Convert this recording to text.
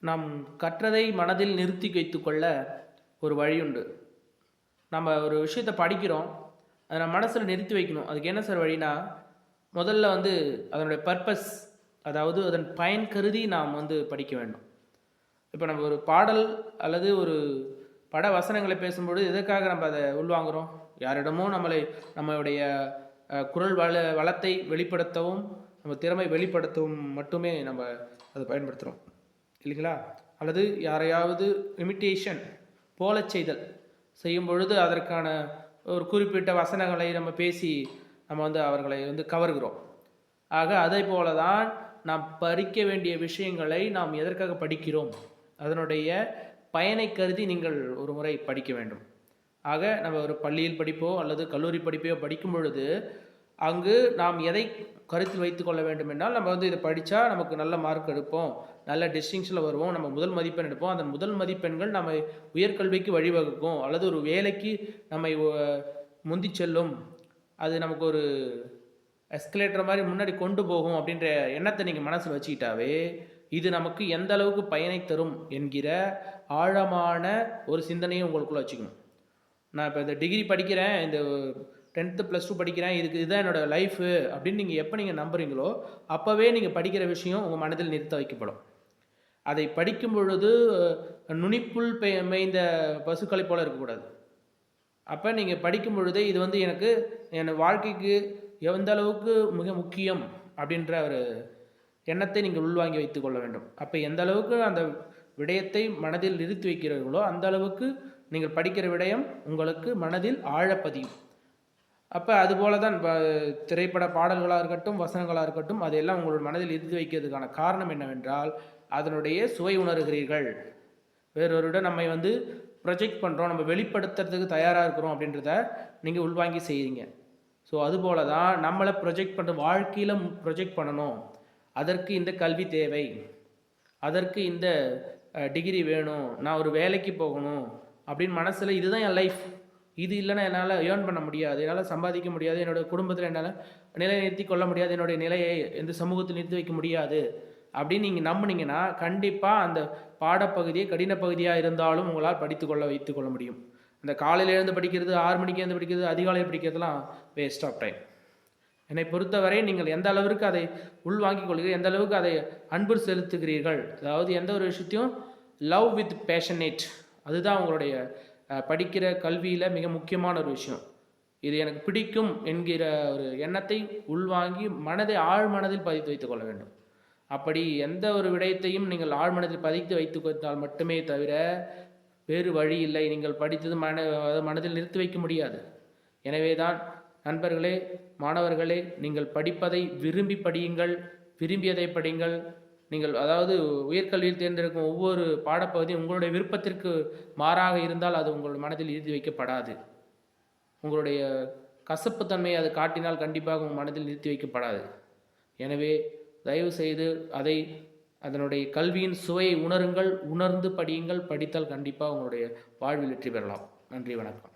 நாம் கற்றதை மனதில் நிறுத்தி வைத்துக்கொள்ள ஒரு வழியுண்டு. நம்ம ஒரு விஷயத்தை படிக்கிறோம், அதை நம்ம மனசில் நிறுத்தி வைக்கணும். அதுக்கு என்ன சார் வழினா, முதல்ல அதனுடைய பர்பஸ், அதாவது அதன் பயன் கருதி நாம் படிக்க வேண்டும். இப்போ நம்ம ஒரு பாடல் அல்லது ஒரு பட வசனங்களை பேசும்பொழுது எதற்காக நம்ம அதை உள்வாங்குகிறோம்? யாரிடமோ நம்மளுடைய குரல் வளத்தை வெளிப்படுத்தவும், நம்ம திறமை வெளிப்படுத்தவும் மட்டுமே நம்ம அதை பயன்படுத்துகிறோம் இல்லைங்களா? அல்லது யாரையாவது இமிட்டேஷன் போல செய்யும் பொழுது அதற்கான ஒரு குறிப்பிட்ட வசனங்களை நம்ம பேசி நம்ம அவர்களை கவர்கிறோம். ஆக அதை போல தான் நாம் படிக்க வேண்டிய விஷயங்களை நாம் எதற்காக படிக்கிறோம், அதனுடைய பயனை கருதி நீங்கள் ஒரு முறை படிக்க வேண்டும். ஆக நம்ம ஒரு பள்ளியில் படிப்போ அல்லது கல்லூரி படிப்போ படிக்கும் பொழுது அங்கு நாம் எதை கருத்தில் வைத்து கொள்ள வேண்டும் என்றால், நம்ம இதை படித்தா நமக்கு நல்ல மார்க் எடுப்போம், நல்ல டிஸ்டிங்ஷனில் வருவோம், நம்ம முதல் மதிப்பெண் எடுப்போம், அந்த முதல் மதிப்பெண்கள் நம்ம உயர்கல்விக்கு வழிவகுக்கும் அல்லது ஒரு வேலைக்கு நம்மை முந்தி செல்லும், அது நமக்கு ஒரு எஸ்கலேட்டர் மாதிரி முன்னாடி கொண்டு போகும் அப்படின்ற எண்ணத்தை நீங்கள் மனசில் வச்சுக்கிட்டாவே இது நமக்கு எந்த அளவுக்கு பயனை தரும் என்கிற ஆழமான ஒரு சிந்தனையை உங்களுக்குள்ளே வச்சுக்கணும். நான் இப்போ இந்த டிகிரி படிக்கிறேன், இந்த 10th +2 படிக்கிறேன், இதுதான் என்னோடய லைஃபு அப்படின்னு நீங்கள் நம்புறீங்களோ அப்போவே நீங்கள் படிக்கிற விஷயம் உங்கள் மனதில் நிறுத்த வைக்கப்படும். அதை படிக்கும் பொழுது நுனிப்புள் மேய்ந்த பசுக்களை போல் இருக்கக்கூடாது. அப்போ நீங்கள் படிக்கும் பொழுதே இது எனக்கு என் வாழ்க்கைக்கு எந்த அளவுக்கு மிக முக்கியம் அப்படின்ற ஒரு எண்ணத்தை நீங்கள் உள்வாங்கி வைத்து கொள்ள வேண்டும். அப்போ எந்த அளவுக்கு அந்த விடயத்தை மனதில் நிறுத்தி வைக்கிறீர்களோ அந்த அளவுக்கு நீங்கள் படிக்கிற விடயம் உங்களுக்கு மனதில் ஆழப்பதியும். அப்போ அதுபோல தான் திரைப்பட பாடல்களாக இருக்கட்டும், வசனங்களாக இருக்கட்டும், அதையெல்லாம் உங்களோட மனதில் நிறுத்தி வைக்கிறதுக்கான காரணம் என்னவென்றால் அதனுடைய சுவை உணர்கிறீர்கள். வேறொருடன் நம்மை ப்ரொஜெக்ட் பண்ணுறோம், நம்ம வெளிப்படுத்துறதுக்கு தயாராக இருக்கிறோம் அப்படின்றத நீங்கள் உள்வாங்கி செய்கிறீங்க. ஸோ அதுபோல தான் நம்மளை ப்ரொஜெக்ட் பண்ணுற வாழ்க்கையில் ப்ரொஜெக்ட் பண்ணணும். அதற்கு இந்த கல்வி தேவை, அதற்கு இந்த டிகிரி வேணும், நான் ஒரு வேலைக்கு போகணும் அப்படின்னு மனசில் இதுதான் என் லைஃப், இது இல்லைன்னா என்னால் ஏர்ன் பண்ண முடியாது, என்னால் சம்பாதிக்க முடியாது, என்னோடய குடும்பத்தில் என்னால் நிலைநிறுத்தி கொள்ள முடியாது, என்னுடைய நிலையை எந்த சமூகத்தில் நிறுத்தி வைக்க முடியாது அப்படின்னு நீங்கள் நம்பினீங்கன்னா கண்டிப்பாக அந்த பாடப்பகுதியை கடின பகுதியாக இருந்தாலும் உங்களால் வைத்து கொள்ள முடியும். இந்த காலையில் எழுந்து படிக்கிறது, 6 மணிக்கு எழுந்து படிக்கிறது, அதிகாலையில் படிக்கிறதுலாம் வேஸ்ட் ஆஃப் டைம். என்னை பொறுத்தவரை நீங்கள் எந்த அளவிற்கு அதை உள்வாங்கிக் கொள்கிறீர்கள், எந்த அளவுக்கு அதை அன்பு செலுத்துகிறீர்கள், அதாவது எந்த ஒரு விஷயத்தையும் லவ் வித் பேஷனேட், அதுதான் உங்களுடைய படிக்கிற கல்வியில் மிக முக்கியமான ஒரு விஷயம். இது எனக்கு பிடிக்கும் என்கிற ஒரு எண்ணத்தை உள்வாங்கி ஆழ் மனதில் பதித்து வைத்துக் கொள்ள வேண்டும். அப்படி எந்த ஒரு விடயத்தையும் நீங்கள் ஆழ்மனதில் பதித்து வைத்து கொண்டால் மட்டுமே தவிர வேறு வழி இல்லை. நீங்கள் படித்தது மனதில் நிறுத்தி வைக்க முடியாது. எனவே தான் நண்பர்களே, மாணவர்களே, நீங்கள் படிப்பதை விரும்பி படியுங்கள், விரும்பியதை படியுங்கள். நீங்கள் அதாவது உயர்கல்வியில் தேர்ந்தெடுக்கும் ஒவ்வொரு பாடப்பகுதியும் உங்களுடைய விருப்பத்திற்கு மாறாக இருந்தால் அது உங்கள் மனதில் நிறுத்தி வைக்கப்படாது. உங்களுடைய கசப்புத்தன்மையை அது காட்டினால் கண்டிப்பாக உங்கள் மனதில் நிறுத்தி வைக்கப்படாது. எனவே தயவு செய்து அதனுடைய கல்வியின் சுவையை உணருங்கள், உணர்ந்து படியுங்கள். படித்தால் கண்டிப்பாக உங்களுடைய வாழ்வில் வெற்றி பெறலாம். நன்றி, வணக்கம்.